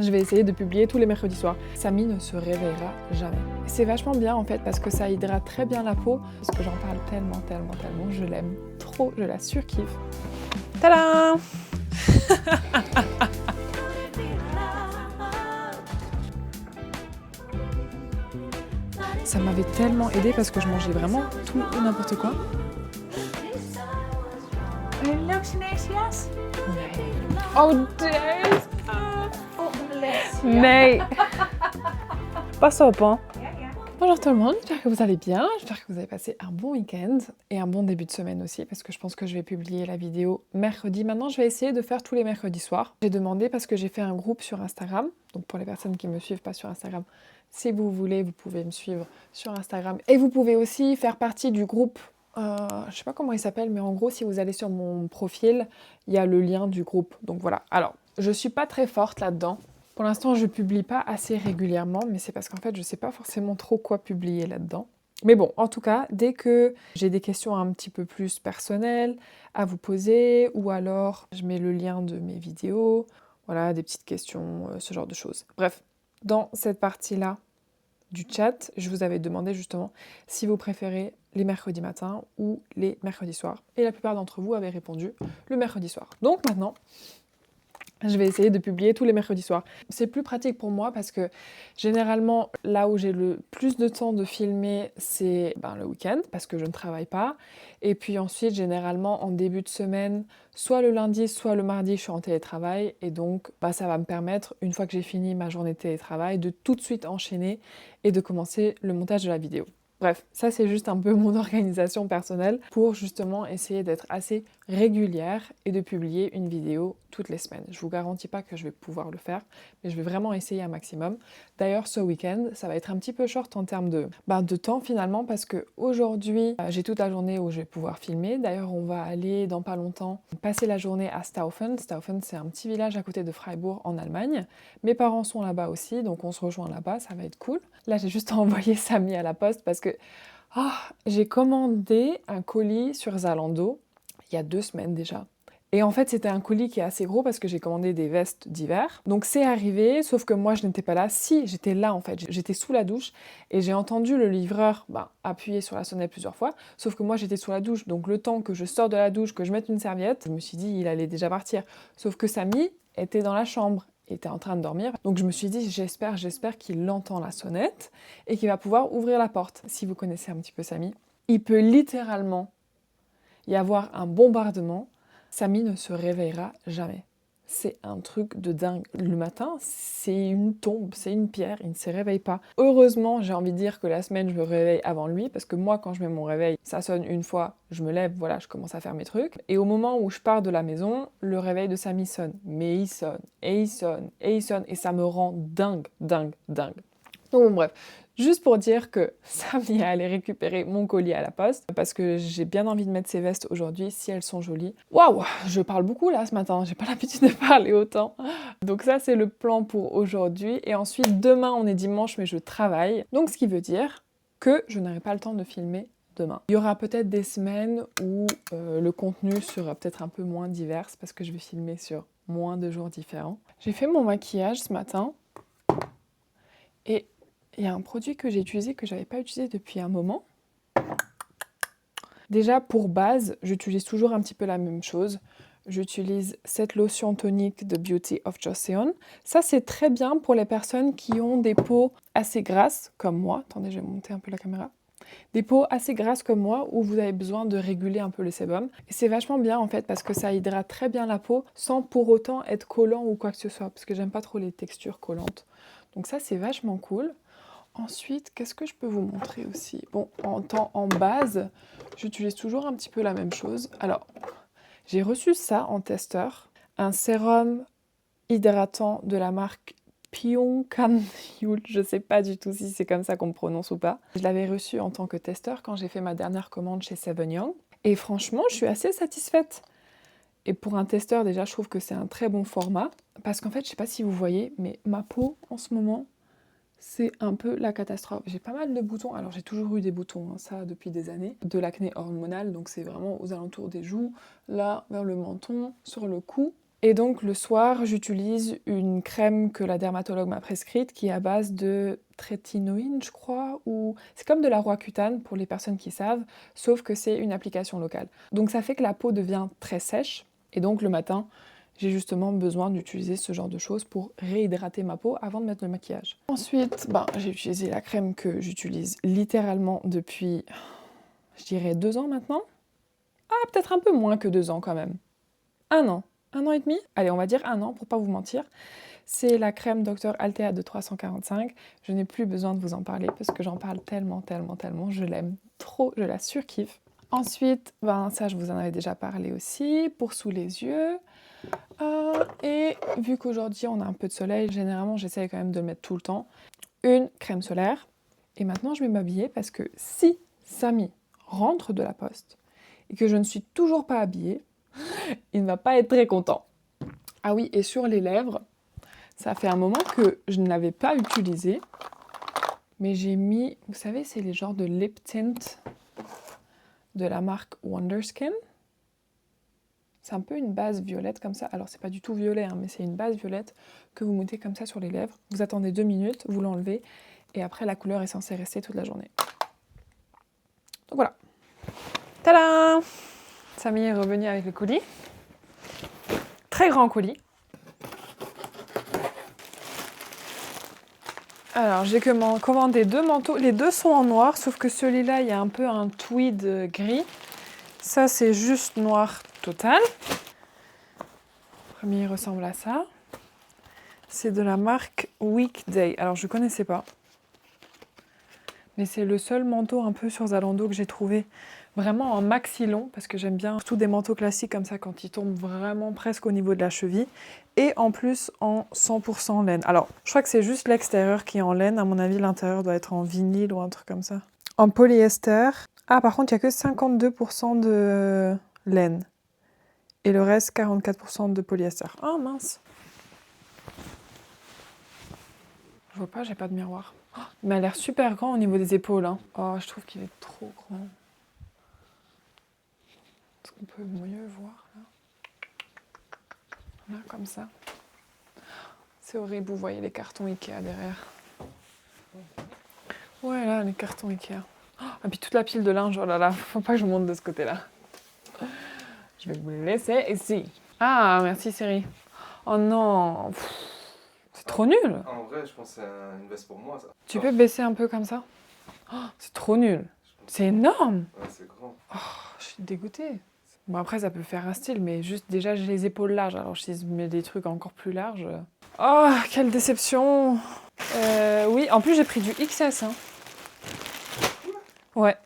Je vais essayer de publier tous les mercredis soirs. Samy ne se réveillera jamais. C'est vachement bien en fait parce que ça hydrate très bien la peau. Parce que j'en parle tellement, je l'aime trop, je la surkiffe. Tadam! Ça m'avait tellement aidé parce que je mangeais vraiment tout et n'importe quoi. Leuk Sinesias? Nee. Oh, deze! Nee! Pas op, hein? Bonjour tout le monde, j'espère que vous allez bien, j'espère que vous avez passé un bon week-end et un bon début de semaine aussi parce que je pense que je vais publier la vidéo mercredi. Maintenant, je vais essayer de faire tous les mercredis soirs. J'ai demandé parce que j'ai fait un groupe sur Instagram, donc pour les personnes qui me suivent pas sur Instagram, si vous voulez, vous pouvez me suivre sur Instagram. Et vous pouvez aussi faire partie du groupe, je sais pas comment il s'appelle, mais en gros, si vous allez sur mon profil, il y a le lien du groupe. Donc voilà, alors, je suis pas très forte là-dedans. Pour l'instant, je publie pas assez régulièrement, mais c'est parce qu'en fait, je sais pas forcément trop quoi publier là-dedans. Mais bon, en tout cas, dès que j'ai des questions un petit peu plus personnelles à vous poser, ou alors je mets le lien de mes vidéos, voilà, des petites questions, ce genre de choses. Bref, dans cette partie-là du chat, je vous avais demandé justement si vous préférez les mercredis matins ou les mercredis soirs. Et la plupart d'entre vous avaient répondu le mercredi soir. Donc maintenant, je vais essayer de publier tous les mercredis soirs. C'est plus pratique pour moi parce que généralement, là où j'ai le plus de temps de filmer, c'est le week-end parce que je ne travaille pas. Et puis ensuite, généralement, en début de semaine, soit le lundi, soit le mardi, je suis en télétravail. Et donc, ça va me permettre, une fois que j'ai fini ma journée de télétravail, de tout de suite enchaîner et de commencer le montage de la vidéo. Bref, ça c'est juste un peu mon organisation personnelle pour justement essayer d'être assez régulière et de publier une vidéo toutes les semaines. Je vous garantis pas que je vais pouvoir le faire, mais je vais vraiment essayer un maximum. D'ailleurs, ce week-end, ça va être un petit peu short en termes de temps finalement parce que aujourd'hui, j'ai toute la journée où je vais pouvoir filmer. D'ailleurs, on va aller dans pas longtemps passer la journée à Staufen. Staufen, c'est un petit village à côté de Freiburg en Allemagne. Mes parents sont là-bas aussi, donc on se rejoint là-bas, ça va être cool. Là, j'ai juste envoyé Samy à la poste parce que j'ai commandé un colis sur Zalando il y a 2 semaines déjà. Et en fait, c'était un colis qui est assez gros parce que j'ai commandé des vestes d'hiver. Donc c'est arrivé, sauf que moi, je n'étais pas là. Si, j'étais là en fait. J'étais sous la douche et j'ai entendu le livreur appuyer sur la sonnette plusieurs fois. Sauf que moi, j'étais sous la douche. Donc le temps que je sors de la douche, que je mette une serviette, je me suis dit, il allait déjà partir. Sauf que Samy était dans la chambre. Il était en train de dormir. Donc je me suis dit, j'espère qu'il entend la sonnette et qu'il va pouvoir ouvrir la porte. Si vous connaissez un petit peu Samy, il peut littéralement y avoir un bombardement. Samy ne se réveillera jamais. C'est un truc de dingue. Le matin, c'est une tombe, c'est une pierre, il ne se réveille pas. Heureusement, j'ai envie de dire que la semaine, je me réveille avant lui, parce que moi, quand je mets mon réveil, ça sonne une fois, je me lève, voilà, je commence à faire mes trucs. Et au moment où je pars de la maison, le réveil de Samy sonne. Mais il sonne, et il sonne, et il sonne, et ça me rend dingue. Donc bon, bref. Juste pour dire que Samy est allé récupérer mon colis à la poste parce que j'ai bien envie de mettre ces vestes aujourd'hui si elles sont jolies. Waouh, je parle beaucoup là ce matin, j'ai pas l'habitude de parler autant. Donc ça c'est le plan pour aujourd'hui et ensuite demain on est dimanche mais je travaille. Donc ce qui veut dire que je n'aurai pas le temps de filmer demain. Il y aura peut-être des semaines où le contenu sera peut-être un peu moins divers parce que je vais filmer sur moins de jours différents. J'ai fait mon maquillage ce matin et il y a un produit que j'ai utilisé que j'avais pas utilisé depuis un moment. Déjà, pour base, j'utilise toujours un petit peu la même chose. J'utilise cette lotion tonique de Beauty of Joseon. Ça, c'est très bien pour les personnes qui ont des peaux assez grasses, comme moi. Attendez, je vais monter un peu la caméra. Des peaux assez grasses comme moi, où vous avez besoin de réguler un peu le sébum. Et c'est vachement bien, en fait, parce que ça hydrate très bien la peau, sans pour autant être collant ou quoi que ce soit, parce que j'aime pas trop les textures collantes. Donc ça, c'est vachement cool. Ensuite, qu'est-ce que je peux vous montrer aussi? Bon, en base, j'utilise toujours un petit peu la même chose. Alors, j'ai reçu ça en testeur, un sérum hydratant de la marque Pyongyang, je sais pas du tout si c'est comme ça qu'on prononce ou pas. Je l'avais reçu en tant que testeur quand j'ai fait ma dernière commande chez Seven Young. Et franchement, je suis assez satisfaite. Et pour un testeur, déjà, je trouve que c'est un très bon format. Parce qu'en fait, je sais pas si vous voyez, mais ma peau, en ce moment, c'est un peu la catastrophe. J'ai pas mal de boutons, alors j'ai toujours eu des boutons, ça depuis des années, de l'acné hormonal, donc c'est vraiment aux alentours des joues, là vers le menton, sur le cou, Et donc le soir, j'utilise une crème que la dermatologue m'a prescrite qui est à base de trétinoïne, je crois, ou c'est comme de la Roaccutane pour les personnes qui savent, sauf que c'est une application locale. Donc ça fait que la peau devient très sèche, et donc le matin, j'ai justement besoin d'utiliser ce genre de choses pour réhydrater ma peau avant de mettre le maquillage. Ensuite, j'ai utilisé la crème que j'utilise littéralement depuis, je dirais 2 ans maintenant. Ah, peut-être un peu moins que 2 ans quand même. 1 an. 1 an et demi? Allez, on va dire 1 an pour pas vous mentir. C'est la crème Dr Altea de 345. Je n'ai plus besoin de vous en parler parce que j'en parle tellement. Je l'aime trop, je la surkiffe. Ensuite, ça je vous en avais déjà parlé aussi, pour sous les yeux. Et vu qu'aujourd'hui on a un peu de soleil, généralement j'essaye quand même de le mettre tout le temps. Une crème solaire. Et maintenant je vais m'habiller parce que si Samy rentre de la poste et que je ne suis toujours pas habillée, il ne va pas être très content. Ah oui, et sur les lèvres, ça fait un moment que je ne l'avais pas utilisé, mais j'ai mis, vous savez, c'est les genres de lip tint de la marque Wonderskin. C'est un peu une base violette comme ça. Alors c'est pas du tout violet, mais c'est une base violette que vous mettez comme ça sur les lèvres. Vous attendez 2 minutes, vous l'enlevez, et après la couleur est censée rester toute la journée. Donc voilà. Tadam! Samy est revenu avec le colis. Très grand colis. Alors, j'ai commandé 2 manteaux. Les 2 sont en noir, sauf que celui-là, il y a un peu un tweed gris. Ça, c'est juste noir total. Le premier, il ressemble à ça. C'est de la marque Weekday. Alors, je ne connaissais pas. Mais c'est le seul manteau un peu sur Zalando que j'ai trouvé vraiment en maxi long, parce que j'aime bien surtout des manteaux classiques comme ça quand ils tombent vraiment presque au niveau de la cheville. Et en plus en 100% laine. Alors, je crois que c'est juste l'extérieur qui est en laine. À mon avis, l'intérieur doit être en vinyle ou un truc comme ça. En polyester. Ah, par contre, il n'y a que 52% de laine. Et le reste, 44% de polyester. Oh, mince. Je vois pas, j'ai pas de miroir. Oh, il m'a l'air super grand au niveau des épaules. Hein. Oh, je trouve qu'il est trop grand. Est-ce qu'on peut mieux voir là? Là, comme ça. C'est horrible, vous voyez les cartons Ikea derrière. Ouais, là, les cartons Ikea. Oh, et puis toute la pile de linge, oh là là, faut pas que je monte de ce côté-là. Je vais vous le laisser ici. Ah, merci Siri. Oh non, c'est trop nul. En vrai, je pense que c'est une veste pour moi, ça. Tu peux baisser un peu comme ça? Oh, c'est trop nul. C'est énorme. Ouais, c'est grand. Oh, je suis dégoûtée. Bon, après, ça peut faire un style, mais juste déjà, j'ai les épaules larges. Alors, si je mets des trucs encore plus larges... Oh, quelle déception. Oui, en plus, j'ai pris du XS. Hein. Ouais.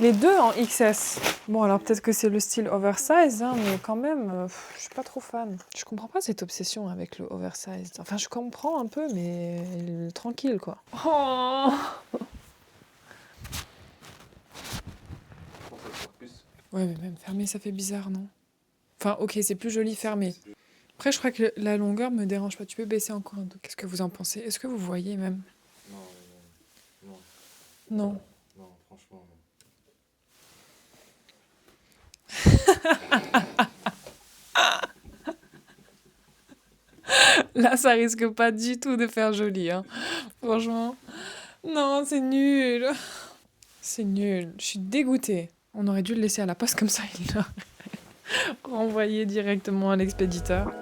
Les 2 en XS. Bon, alors peut-être que c'est le style oversize, hein, mais quand même, je suis pas trop fan. Je comprends pas cette obsession avec le oversize. Enfin, je comprends un peu, mais tranquille, quoi. Oh. Ouais, mais même fermé, ça fait bizarre, non? Enfin, ok, c'est plus joli fermé. Après, je crois que la longueur me dérange pas. Tu peux baisser encore un peu. Qu'est-ce que vous en pensez? Est-ce que vous voyez même? Non. Non. Non, franchement, non. Là, ça risque pas du tout de faire joli, hein. Franchement. Non, c'est nul. C'est nul. Je suis dégoûtée. On aurait dû le laisser à la poste comme ça, il l'aurait renvoyé directement à l'expéditeur.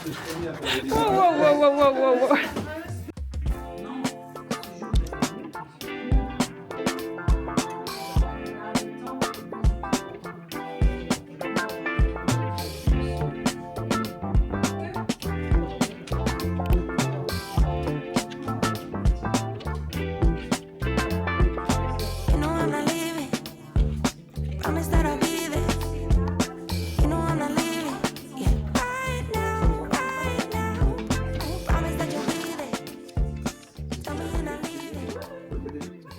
Wow, wow, wow, wow, wow, wow, wow. You know I'm not leaving. Promise that I'll be there. You know I'm not leaving. Yeah, right now, right now. Promise that you'll be there. Tell me you're not leaving.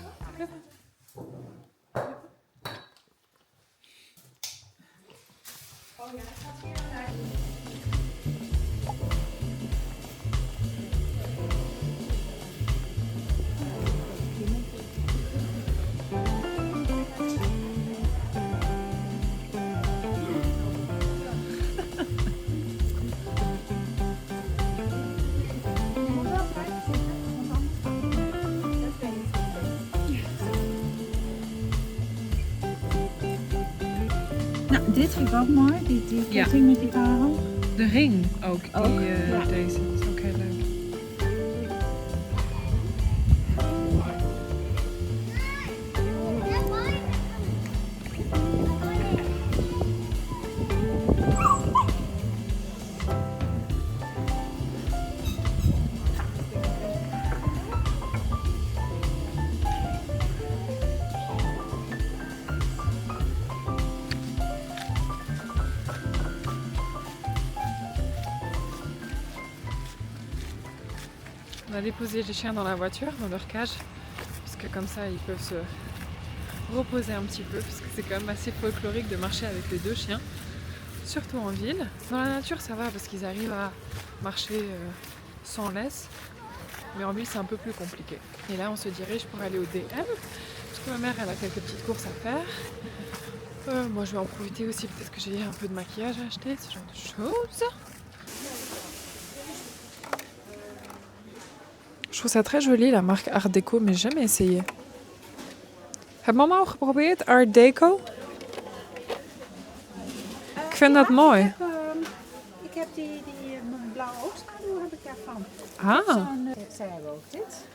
Nou, dit vind ik ook mooi. Die Ja. ketting met die parel. De ring ook, Ook, ja. deze. Dat is ook heel leuk. On a déposé les chiens dans la voiture, dans leur cage, parce que comme ça ils peuvent se reposer un petit peu, parce que c'est quand même assez folklorique de marcher avec les deux chiens, surtout en ville. Dans la nature ça va, parce qu'ils arrivent à marcher sans laisse, mais en ville c'est un peu plus compliqué. Et là on se dirige pour aller au DM, parce que ma mère elle a quelques petites courses à faire. Moi je vais en profiter aussi, peut-être que j'ai un peu de maquillage à acheter, ce genre de choses. Je trouve ça très joli, la marque Art Deco, mais jamais essayé. Heb mama al geprobeerd, Art Deco? Ik vind dat mooi. Ik heb die blauwe oogschaduw heb ik daarvan. Ah, Zij hebben ook dit.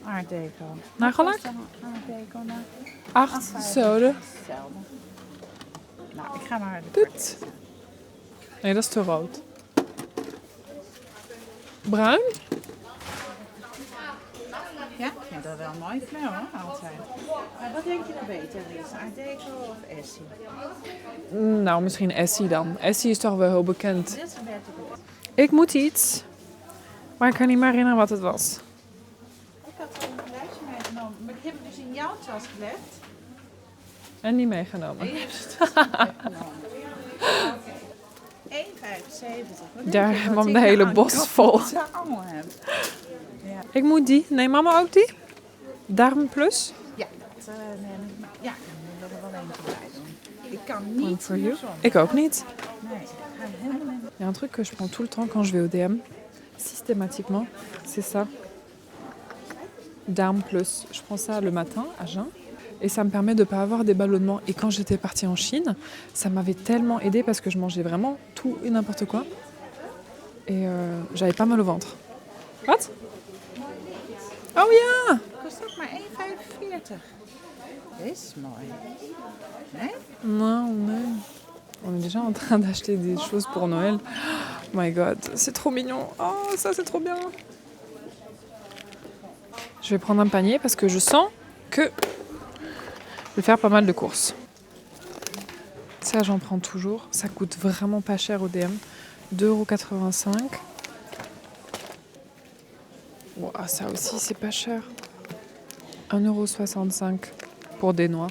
Art Deco. nagelak? Art Deco, nou. 8 zoden. Hetzelfde. Nou, ik ga maar de Dit. Nee, dat is te rood. Bruin? Ja, ik vind dat wel een mooie kleur hoor, altijd. Maar wat denk je nou beter is? Art Deco of Essie? Nou, misschien Essie dan. Essie is toch wel heel bekend. Dit is een beter kleur. Ik moet iets, maar ik kan niet meer herinneren wat het was. Ik had al een lijstje meegenomen, maar die heb ik dus in jouw tas gelegd. En niet meegenomen. En je hebt het tas meegenomen. Oké. 1,75. Wat denk Daar je heb dat ik ik de hele nou bos aan vol. kapitaal heb? Ja. Ik moet die. Nee, mama ook die? Darm plus? Ja, dat neem ik. Ja, ik wil er wel eentje bij doen. Ik kan One niet for meer you. zonder. Ik ook niet. Nee, ik ga helemaal in. Il y a un truc que je prends tout le temps quand je vais au DM, systématiquement, c'est ça. Darm Plus. Je prends ça le matin à jeun et ça me permet de ne pas avoir des ballonnements. Et quand j'étais partie en Chine, ça m'avait tellement aidé parce que je mangeais vraiment tout et n'importe quoi. Et j'avais pas mal au ventre. Wat? Oh ja! Kost ook maar 1,45. Dit is mooi. Nee? Non, non. On est déjà en train d'acheter des choses pour Noël. Oh my god, c'est trop mignon. Oh, ça c'est trop bien. Je vais prendre un panier parce que je sens que je vais faire pas mal de courses. Ça, j'en prends toujours. Ça coûte vraiment pas cher au DM. 2,85 €. Wow, ça aussi, c'est pas cher. 1,65 € pour des noix.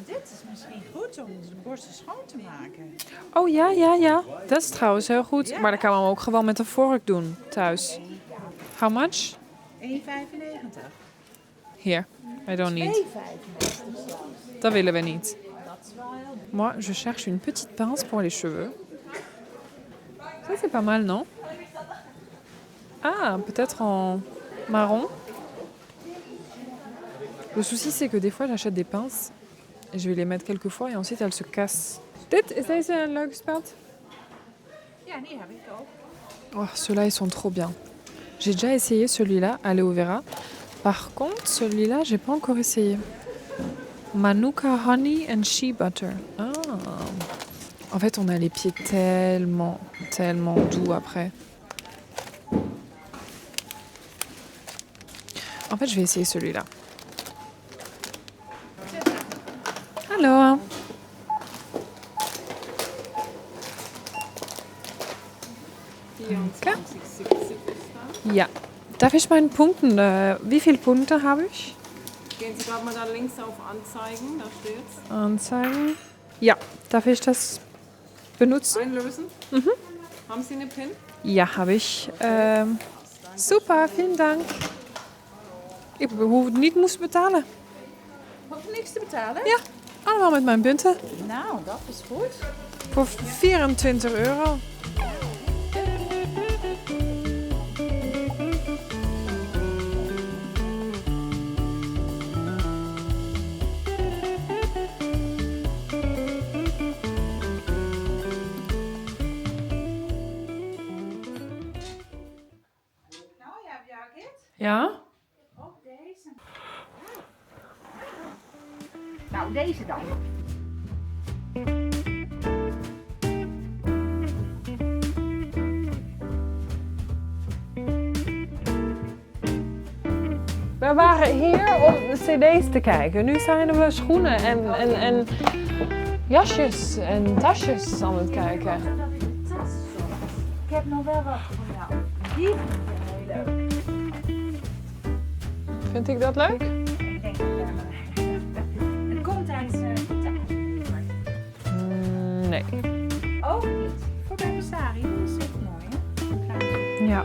Dit is misschien goed om de borsten schoon te maken. Oh ja, ja, ja. Dat is trouwens heel goed. Maar dat kan we ook gewoon met een vork doen thuis. How much? 1,95. Here. I don't need. 2,95. Dat willen we niet. Dat is wel heel duur. Moi, je cherche une petite pince pour les cheveux. Ça, c'est pas mal, non? Ah, peut-être en marron. Le souci, c'est que des fois, j'achète des pinces et je vais les mettre quelques fois et ensuite elles se cassent. Dit, is deze een leuk speld? Ja, die heb ik ook. Oh, ceux-là, ils sont trop bien. J'ai déjà essayé celui-là, aloe vera. Par contre, celui-là, j'ai pas encore essayé. Manuka Honey and Shea Butter. Ah. En fait, on a les pieds tellement doux après. En fait, je vais essayer celui-là. Alors. Okay. Ja. Darf ich meinen Punkten, wie viele Punkte habe ich? Gehen Sie gerade mal da links auf Anzeigen, da steht's. Anzeigen. Ja, darf ich das benutzen? Einlösen. Haben Sie eine PIN? Ja, habe ich. Super, vielen Dank. Ik hoef niet moest betalen. Hoef je niks te betalen? Ja, allemaal met mijn punten. Nou, dat is goed. Voor €24. Nou ja, Birgit. Ja? Ook deze. Nou, deze dan. We waren hier om cd's te kijken. Nu zijn we schoenen en jasjes en tasjes aan het kijken. Dat ik de tas zocht. Ik heb nog wel wat voor jou. Die vind ik heel leuk. Vind ik dat leuk? Ik denk dat daar maar. Het komt uit Italië. Nee. Ook niet. Voor bij Besari. Dat is echt mooi, hè? Ja.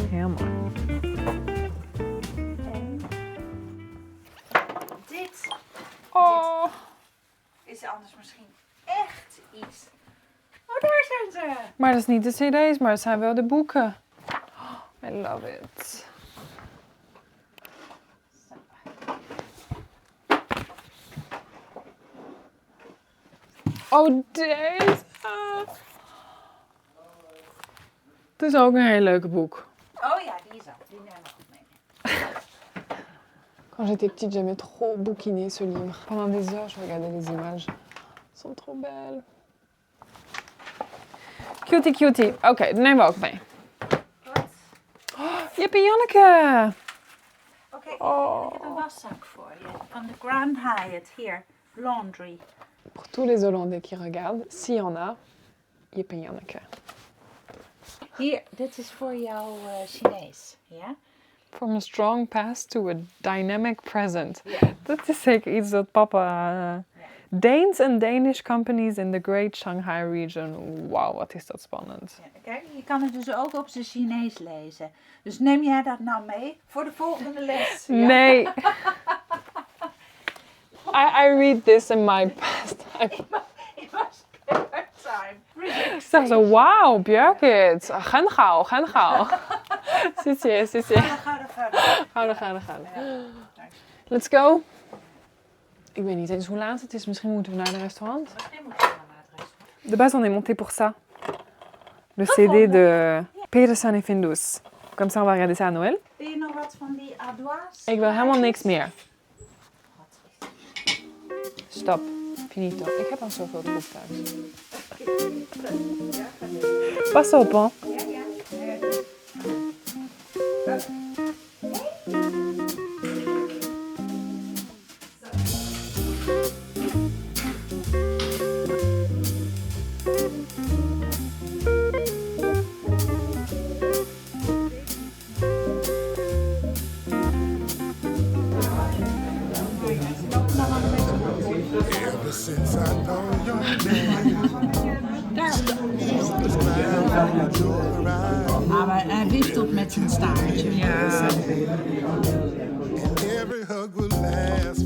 Heel mooi. En dit Oh. is anders misschien echt iets. Oh, daar zijn ze. Maar dat is niet de cd's, maar het zijn wel de boeken. Oh, I love it. Oh, deze. Het is ook een heel leuke boek. Oh ja, die is af. Die nemen we goed mee. Quand j'étais petite, j'aimais trop bouquiner ce livre. Pendant des heures, je regardais les images. Elles sont trop belles. Cutie, cutie. Oké, die nemen we ook mee. Wat? Jippie Janneke. Oké, Oh. ik heb een waszak voor je. Van de Grand Hyatt. Hier, laundry. Pour tous les Hollandais qui regardent, s'il y en a, Jippie Janneke. Hier, dit is voor jouw Chinees. Ja? From a strong past to a dynamic present. Ja. Dat is zeker iets dat papa... Danes and Danish companies in the Great Shanghai region. Wauw, wat is dat spannend. Ja, kijk, je kan het dus ook op zijn Chinees lezen. Dus neem jij dat nou mee voor de volgende les? Ja? Nee. I read this in my pastime. In my spare time. Ik zeg zo, wauw, Birgit. Gaan gauw, gaan gauw. Zit je. Ga er. Gaan. Let's go. Ik weet niet eens hoe laat het is. Misschien moeten we naar het restaurant. Misschien moet je dan naar het restaurant. De base, on est monté pour ça. Le CD de Pedersen et Findus. Comme ça, on va regarder ça à Noël. Wil je nog wat van die ardoise? Ik wil helemaal niks meer. Stop. Finito. Ik heb al zoveel troep thuis. Pas op, hè. Ever since I know your name, your eyes, Maar hij wiftelt met zijn staartje. and every hug will last